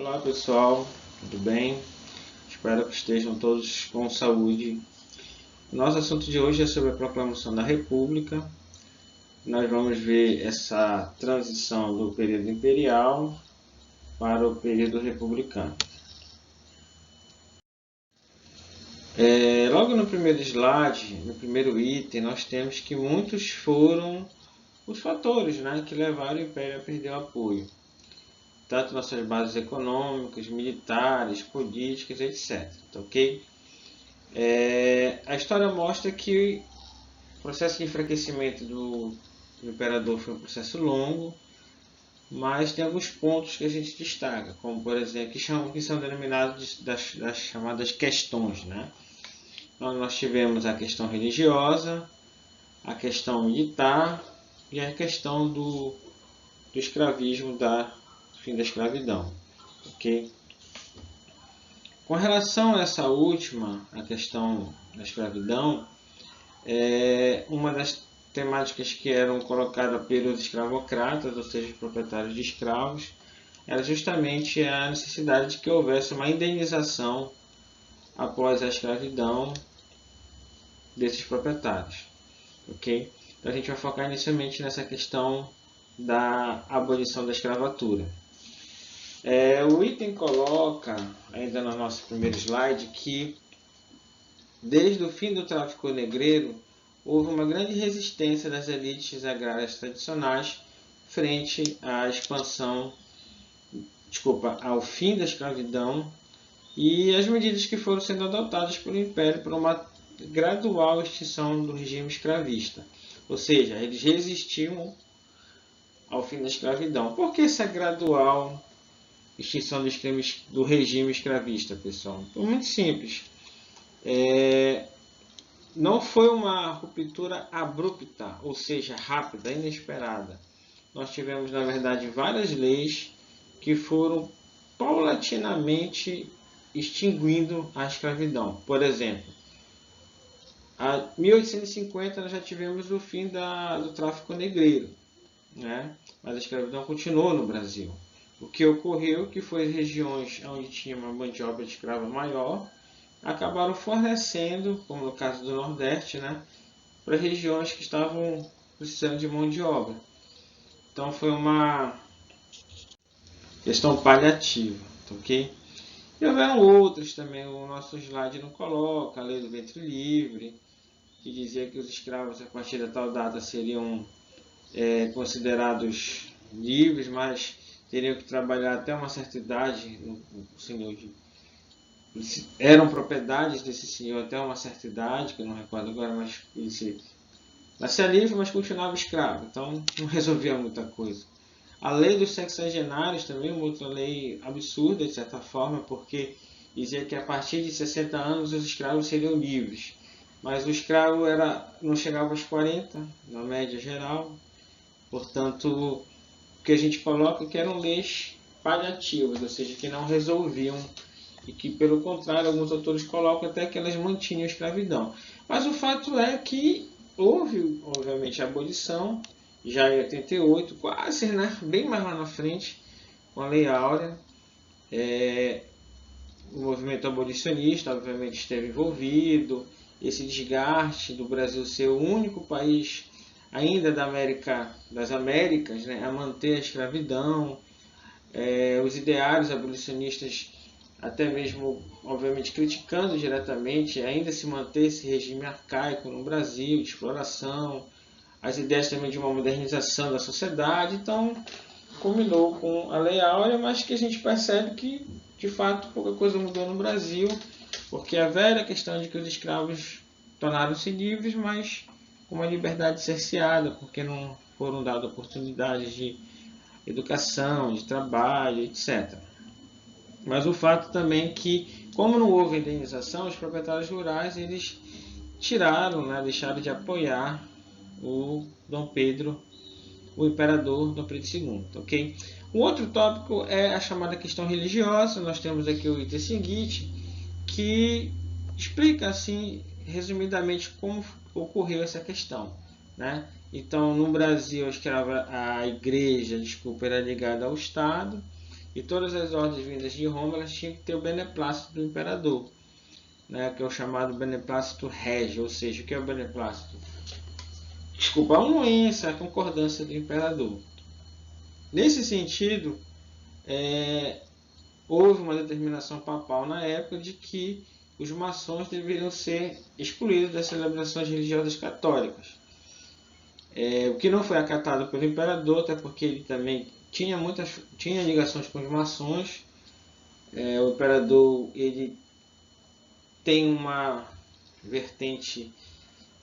Olá pessoal, tudo bem? Espero que estejam todos com saúde. O nosso assunto de hoje é sobre a proclamação da República. Nós vamos ver essa transição do período imperial para o período republicano. Logo no primeiro slide, no primeiro item, nós temos que muitos foram os fatores, que levaram o Império a perder o apoio. Tanto nas suas bases econômicas, militares, políticas, etc. Ok? A história mostra que o processo de enfraquecimento do imperador foi um processo longo, mas tem alguns pontos que a gente destaca, como por exemplo, que são denominados das chamadas questões. Então, nós tivemos a questão religiosa, a questão militar e a questão do escravismo, do fim da escravidão. Okay? Com relação a essa última, a questão da escravidão, uma das temáticas que eram colocadas pelos escravocratas, ou seja, os proprietários de escravos, era justamente a necessidade de que houvesse uma indenização após a escravidão desses proprietários. Okay? Então a gente vai focar inicialmente nessa questão da abolição da escravatura. O item coloca, ainda no nosso primeiro slide, que desde o fim do tráfico negreiro, houve uma grande resistência das elites agrárias tradicionais frente à ao fim da escravidão e as medidas que foram sendo adotadas pelo Império para uma gradual extinção do regime escravista. Ou seja, eles resistiam ao fim da escravidão. Por que essa gradual extinção do regime escravista, pessoal? Muito simples. Não foi uma ruptura abrupta, ou seja, rápida, inesperada. Nós tivemos, na verdade, várias leis que foram paulatinamente extinguindo a escravidão. Por exemplo, em 1850 nós já tivemos o fim do tráfico negreiro, mas a escravidão continuou no Brasil. O que ocorreu que foi as regiões onde tinha uma mão de obra de escrava maior, acabaram fornecendo, como no caso do Nordeste, para regiões que estavam precisando de mão de obra. Então foi uma questão paliativa, ok? E houveram outros também, o nosso slide não coloca, a lei do ventre livre, que dizia que os escravos a partir da tal data seriam considerados livres, mas teriam que trabalhar até uma certa idade no senhor eram propriedades desse senhor até uma certa idade, que eu não recordo agora, mas ele nascia livre, mas continuava escravo, então não resolvia muita coisa. A lei dos sexagenários também, uma outra lei absurda, de certa forma, porque dizia que a partir de 60 anos os escravos seriam livres, mas o escravo não chegava aos 40, na média geral, portanto, o que a gente coloca que eram leis paliativas, ou seja, que não resolviam e que, pelo contrário, alguns autores colocam até que elas mantinham a escravidão. Mas o fato é que houve, obviamente, a abolição, já em 88, quase, bem mais lá na frente, com a Lei Áurea. O movimento abolicionista, obviamente, esteve envolvido. Esse desgaste do Brasil ser o único país ainda das Américas, a manter a escravidão. Os ideários abolicionistas, até mesmo, obviamente, criticando diretamente, ainda se manter esse regime arcaico no Brasil, de exploração, as ideias também de uma modernização da sociedade. Então, culminou com a Lei Áurea, mas que a gente percebe que, de fato, pouca coisa mudou no Brasil, porque a velha questão de que os escravos tornaram-se livres, mas com uma liberdade cerceada, porque não foram dadas oportunidades de educação, de trabalho, etc. Mas o fato também é que, como não houve indenização, os proprietários rurais eles deixaram de apoiar o Dom Pedro, o imperador Dom Pedro II. Okay? Um outro tópico é a chamada questão religiosa. Nós temos aqui o item seguinte, que explica assim, resumidamente, como ocorreu essa questão. Então, no Brasil, a igreja era ligada ao Estado, e todas as ordens vindas de Roma elas tinham que ter o beneplácito do imperador, né, que é o chamado beneplácito régio, ou seja, o que é o beneplácito? Desculpa, a anuência, a concordância do imperador. Nesse sentido, houve uma determinação papal na época de que os maçons deveriam ser excluídos das celebrações religiosas católicas. O que não foi acatado pelo imperador, até porque ele também tinha ligações com os maçons. O imperador ele tem uma vertente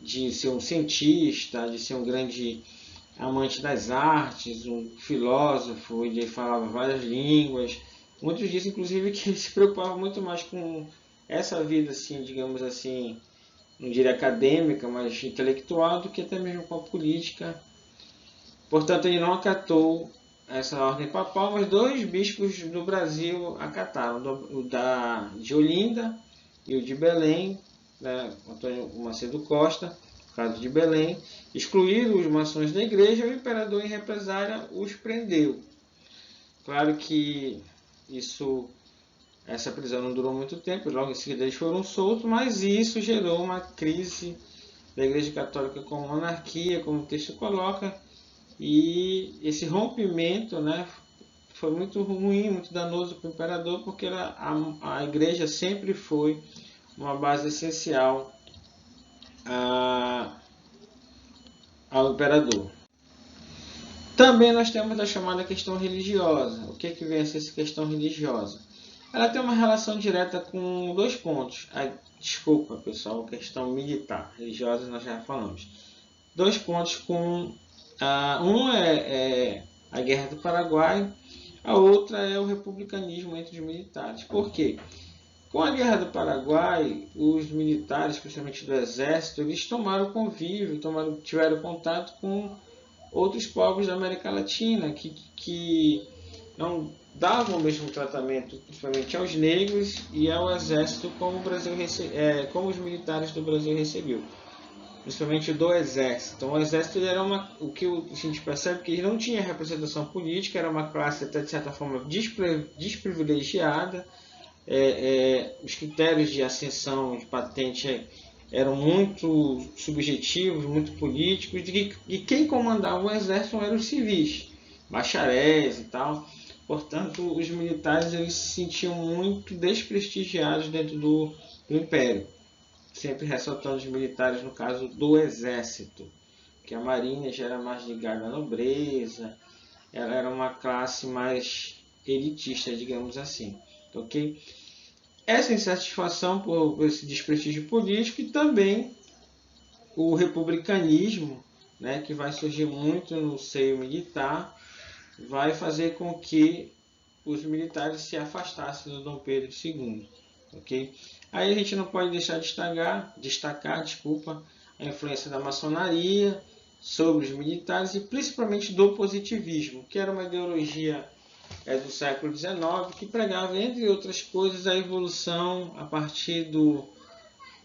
de ser um cientista, de ser um grande amante das artes, um filósofo, ele falava várias línguas. Muitos dizem, inclusive, que ele se preocupava muito mais com essa vida, assim, digamos assim, não diria acadêmica, mas intelectual, do que até mesmo com a política. Portanto, ele não acatou essa ordem papal, mas 2 bispos do Brasil acataram, o de Olinda e o de Belém, né, Antônio Macedo Costa, no caso de Belém, excluíram os maçons da igreja e o imperador, em represália, os prendeu. Claro que essa prisão não durou muito tempo, logo em seguida eles foram soltos, mas isso gerou uma crise da Igreja Católica com a monarquia, como o texto coloca, e esse rompimento, né, foi muito ruim, muito danoso para o imperador, porque a igreja sempre foi uma base essencial ao imperador. Também nós temos a chamada questão religiosa. O que vem a ser essa questão religiosa? Ela tem uma relação direta com 2 pontos. Desculpa, pessoal, questão militar. Religiosa nós já falamos. 2 pontos com... um é a Guerra do Paraguai, a outra é o republicanismo entre os militares. Por quê? Com a Guerra do Paraguai, os militares, principalmente do Exército, eles tomaram convívio, tiveram contato com outros povos da América Latina que não davam o mesmo tratamento, principalmente aos negros e ao Exército, como os militares do Brasil recebiam, principalmente do Exército. Então, o Exército era o que a gente percebe que ele não tinha representação política, era uma classe até de certa forma desprivilegiada. Os critérios de ascensão de patente eram muito subjetivos, muito políticos, e quem comandava o exército eram os civis, bacharéis e tal. Portanto, os militares eles se sentiam muito desprestigiados dentro do império, sempre ressaltando os militares no caso do exército, que a marinha já era mais ligada à nobreza, ela era uma classe mais elitista, digamos assim. Okay? Essa insatisfação por esse desprestígio político e também o republicanismo, né, que vai surgir muito no seio militar, vai fazer com que os militares se afastassem do Dom Pedro II. Okay? Aí a gente não pode deixar de destacar a influência da maçonaria sobre os militares e principalmente do positivismo, que era uma ideologia do século XIX, que pregava, entre outras coisas, a evolução a partir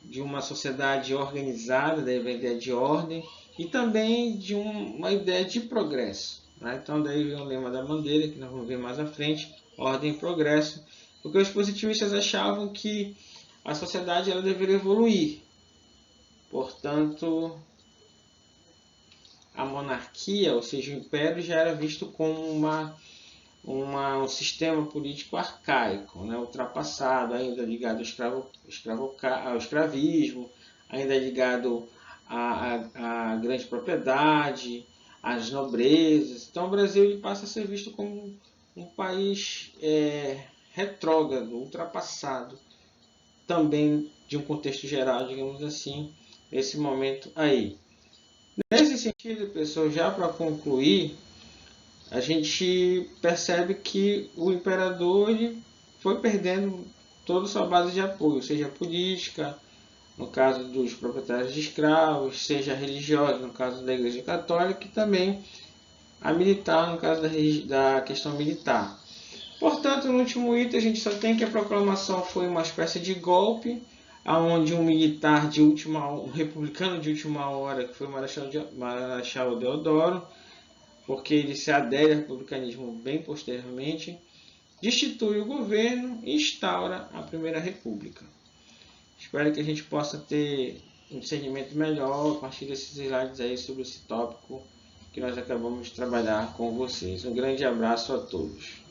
de uma sociedade organizada, da ideia de ordem, e também de uma ideia de progresso. Né? Então daí vem o lema da bandeira, que nós vamos ver mais à frente, ordem e progresso, porque os positivistas achavam que a sociedade ela deveria evoluir. Portanto, a monarquia, ou seja, o império, já era visto como um sistema político arcaico, né, ultrapassado, ainda ligado ao escravismo, ainda ligado à grande propriedade, às nobrezas. Então o Brasil ele passa a ser visto como um país retrógrado, ultrapassado, também de um contexto geral, digamos assim, nesse momento aí. Nesse sentido, pessoal, já para concluir, a gente percebe que o imperador ele foi perdendo toda a sua base de apoio, seja política, no caso dos proprietários de escravos, seja religiosa, no caso da Igreja Católica, e também a militar, no caso da questão militar. Portanto, no último item, a gente só tem que a proclamação foi uma espécie de golpe, onde um militar um republicano de última hora, que foi o Marechal Deodoro, porque ele se adere ao republicanismo bem posteriormente, destitui o governo e instaura a Primeira República. Espero que a gente possa ter um discernimento melhor a partir desses slides aí sobre esse tópico que nós acabamos de trabalhar com vocês. Um grande abraço a todos.